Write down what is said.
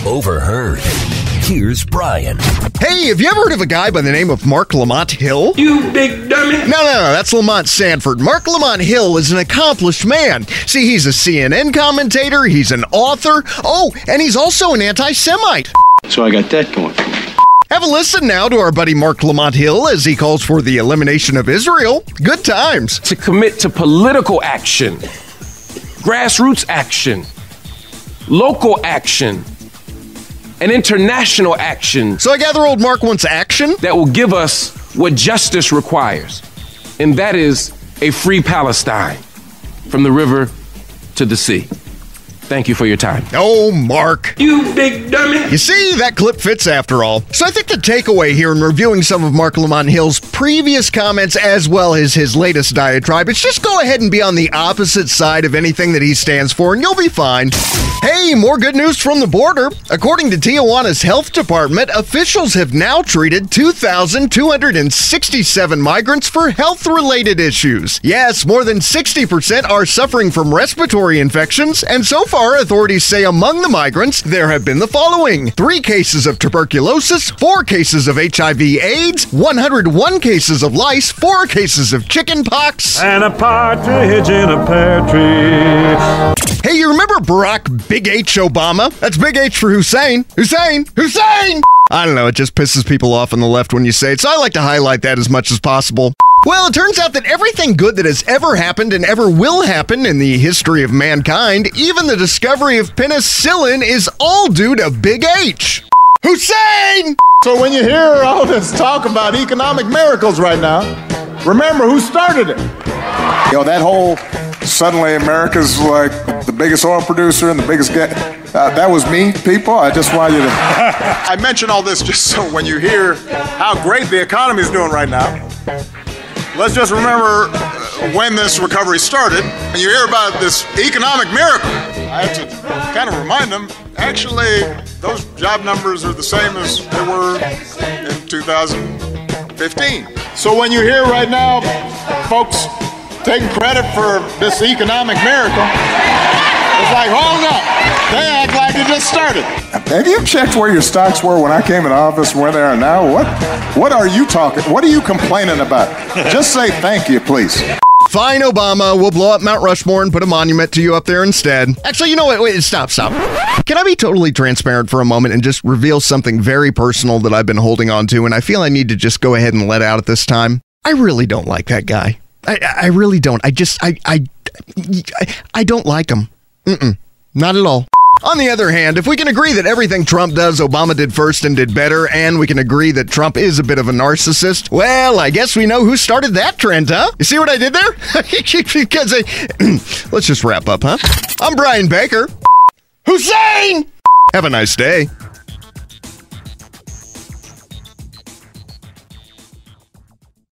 Overheard. Here's Brian. Hey, have you ever heard of a guy by the name of Mark Lamont Hill? You big dummy. No, that's Lamont Sanford. Mark Lamont Hill is an accomplished man. See, he's a CNN commentator, he's an author, and he's also an anti-Semite. So I got that going for me. Have a listen now to our buddy Mark Lamont Hill as he calls for the elimination of Israel. Good times. To commit to political action, grassroots action, local action, and international action. So I gather old Mark wants action? That will give us what justice requires, and that is a free Palestine from the river to the sea. Thank you for your time. Oh, Mark. You big dummy. You see, that clip fits after all. So I think the takeaway here in reviewing some of Mark Lamont Hill's previous comments as well as his latest diatribe is just go ahead and be on the opposite side of anything that he stands for and you'll be fine. Hey, more good news from the border. According to Tijuana's health department, officials have now treated 2,267 migrants for health-related issues. Yes, more than 60% are suffering from respiratory infections, and so far, authorities say among the migrants, there have been the following: 3 cases of tuberculosis, 4 cases of HIV/AIDS, 101 cases of lice, 4 cases of chickenpox, and a partridge in a pear tree. Hey, you remember Barack Big H Obama? That's Big H for Hussein. Hussein! I don't know, it just pisses people off on the left when you say it, so I like to highlight that as much as possible. Well, it turns out that everything good that has ever happened and ever will happen in the history of mankind, even the discovery of penicillin, is all due to Big H. Hussein! So when you hear all this talk about economic miracles right now, remember who started it. That whole suddenly America's like the biggest oil producer and the biggest that was me, people. I just want you to... I mention all this just so when you hear how great the economy is doing right now, let's just remember when this recovery started, and you hear about this economic miracle. I have to kind of remind them, actually, those job numbers are the same as they were in 2015. So when you hear right now, folks taking credit for this economic miracle, it's like, hold up, they act like it just started. Have you checked where your stocks were when I came in office and where they are now? What are you talking? What are you complaining about? Just say thank you, please. Fine, Obama. We'll blow up Mount Rushmore and put a monument to you up there instead. Actually, you know what? Wait, stop. Can I be totally transparent for a moment and just reveal something very personal that I've been holding on to, and I feel I need to just go ahead and let out at this time? I really don't like that guy. I really don't. I don't like him. Not at all. On the other hand, if we can agree that everything Trump does, Obama did first and did better, and we can agree that Trump is a bit of a narcissist, well, I guess we know who started that trend, huh? You see what I did there? Because let's just wrap up, huh? I'm Brian Baker. Hussein! Have a nice day.